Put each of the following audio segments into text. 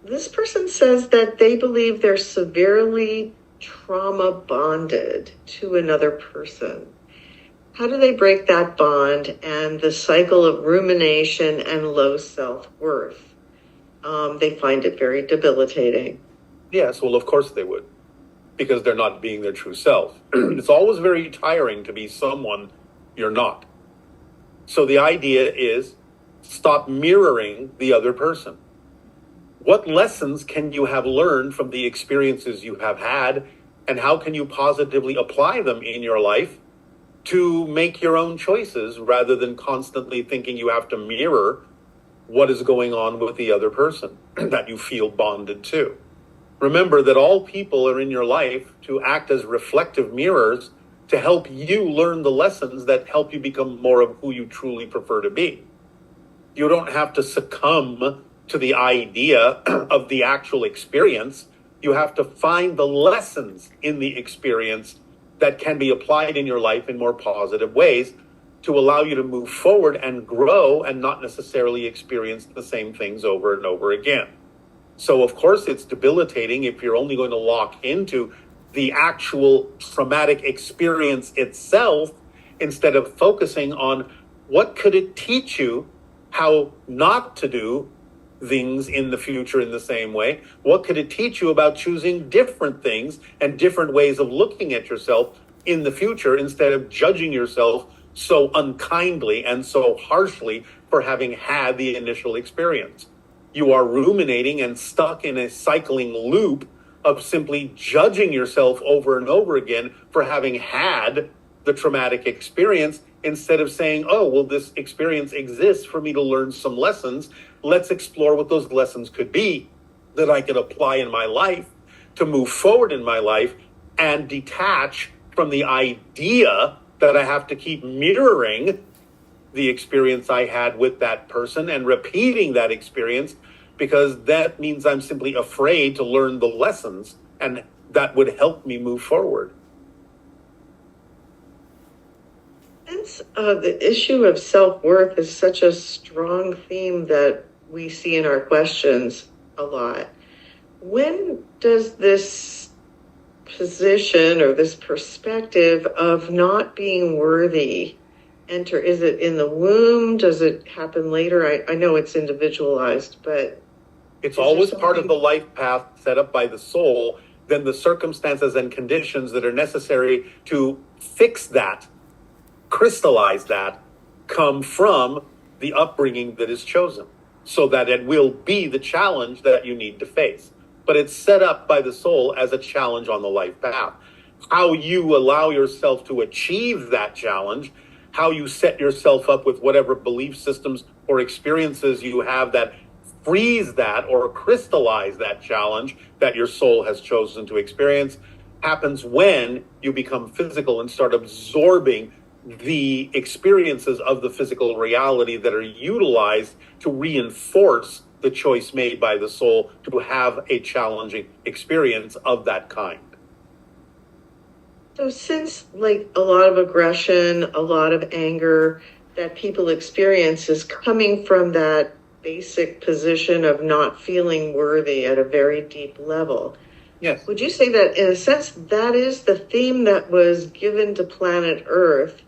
This person says that they believe they're severely trauma bonded to another person. How do they break that bond and the cycle of rumination and low self-worth? They find it very debilitating. Yes, well, of course they would, because they're not being their true self. It's always very tiring to be someone you're not. So the idea is stop mirroring the other person. What lessons can you have learned from the experiences you have had, and how can you positively apply them in your life to make your own choices rather than constantly thinking you have to mirror what is going on with the other person that you feel bonded to? Remember that all people are in your life to act as reflective mirrors to help you learn the lessons that help you become more of who you truly prefer to be. You don't have to succumb to the idea of the actual experience. You have to find the lessons in the experience that can be applied in your life in more positive ways to allow you to move forward and grow and not necessarily experience the same things over and over again. So, of course, it's debilitating if you're only going to lock into the actual traumatic experience itself instead of focusing on what could it teach you how not to do things in the future in the same way. What could it teach you about choosing different things and different ways of looking at yourself in the future instead of judging yourself so unkindly and so harshly for having had the initial experience? You are ruminating and stuck in a cycling loop of simply judging yourself over and over again for having had the traumatic experience instead of saying, oh, well, this experience exists for me to learn some lessons. Let's explore what those lessons could be that I could apply in my life to move forward in my life and detach from the idea that I have to keep mirroring the experience I had with that person and repeating that experience, because that means I'm simply afraid to learn the lessons, and that would help me move forward. Since the issue of self-worth is such a strong theme that we see in our questions a lot, when does this position or this perspective of not being worthy enter? Is it in the womb? Does it happen later? I know it's individualized, but it's always part of the life path set up by the soul, then the circumstances and conditions that are necessary to fix that, crystallize that, come from the upbringing that is chosen, so that it will be the challenge that you need to face. But it's set up by the soul as a challenge on the life path. How you allow yourself to achieve that challenge, how you set yourself up with whatever belief systems or experiences you have that freeze that or crystallize that challenge that your soul has chosen to experience, happens when you become physical and start absorbing the experiences of the physical reality that are utilized to reinforce the choice made by the soul to have a challenging experience of that kind. So since like a lot of aggression, a lot of anger that people experience is coming from that basic position of not feeling worthy at a very deep level. Yes. Would you say that in a sense that is the theme that was given to planet Earth,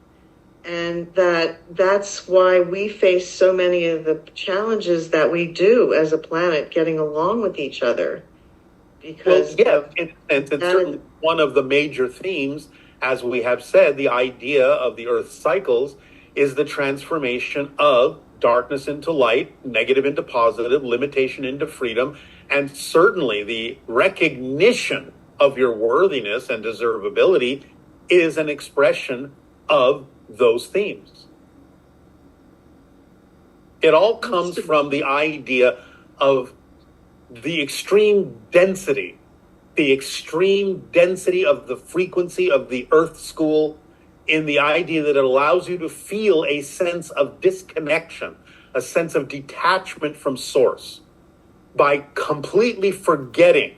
and that's why we face so many of the challenges that we do as a planet getting along with each other? Because it's certainly one of the major themes, as we have said. The idea of the Earth's cycles is the transformation of darkness into light, negative into positive, limitation into freedom, and certainly the recognition of your worthiness and deservability is an expression of those themes. It all comes from the idea of the extreme density of the frequency of the Earth school, in the idea that it allows you to feel a sense of disconnection, a sense of detachment from source, by completely forgetting,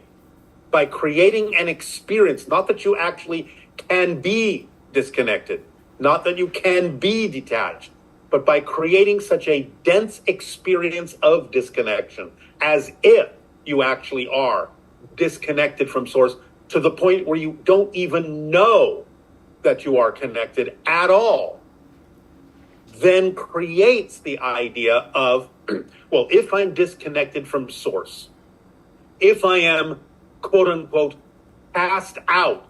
by creating an experience, not that you actually can be disconnected, not that you can be detached, but by creating such a dense experience of disconnection, as if you actually are disconnected from source to the point where you don't even know that you are connected at all, then creates the idea of, well, if I'm disconnected from source, if I am, quote unquote, cast out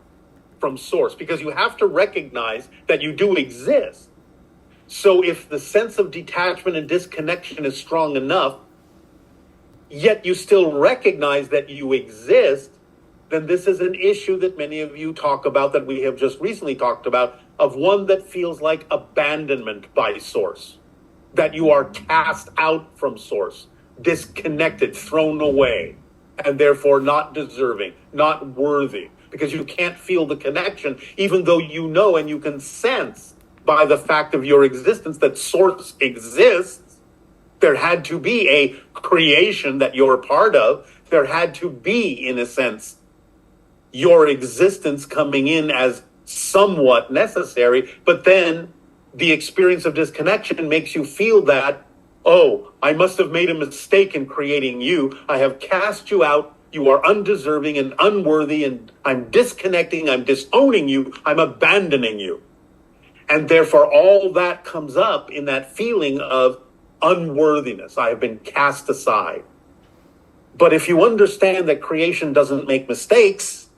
from source, because you have to recognize that you do exist. So if the sense of detachment and disconnection is strong enough, yet you still recognize that you exist, then this is an issue that many of you talk about, that we have just recently talked about, of one that feels like abandonment by source, that you are cast out from source, disconnected, thrown away, and therefore not deserving, not worthy, because you can't feel the connection, even though you know and you can sense by the fact of your existence that source exists. There had to be a creation that you're a part of. There had to be, in a sense, your existence coming in as somewhat necessary, but then the experience of disconnection makes you feel that, oh, I must have made a mistake in creating you. I have cast you out. You are undeserving and unworthy, and I'm disconnecting, I'm disowning you, I'm abandoning you. And therefore, all that comes up in that feeling of unworthiness. I have been cast aside. But if you understand that creation doesn't make mistakes,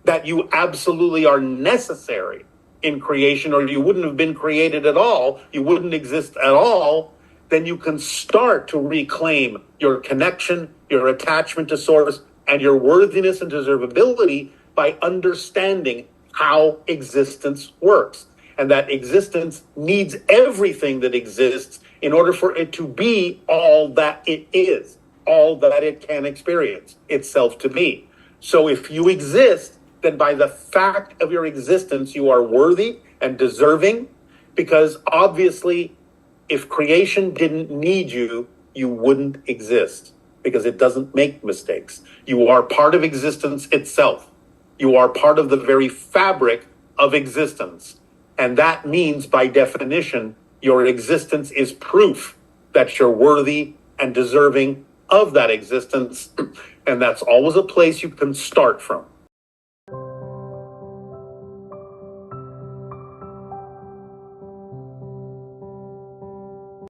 that you absolutely are necessary in creation, or you wouldn't have been created at all, you wouldn't exist at all, then you can start to reclaim your connection, your attachment to source, and your worthiness and deservability by understanding how existence works. And that existence needs everything that exists in order for it to be all that it is, all that it can experience itself to be. So if you exist, then by the fact of your existence, you are worthy and deserving, because obviously, if creation didn't need you, you wouldn't exist, because it doesn't make mistakes. You are part of existence itself. You are part of the very fabric of existence. And that means, by definition, your existence is proof that you're worthy and deserving of that existence. And that's always a place you can start from.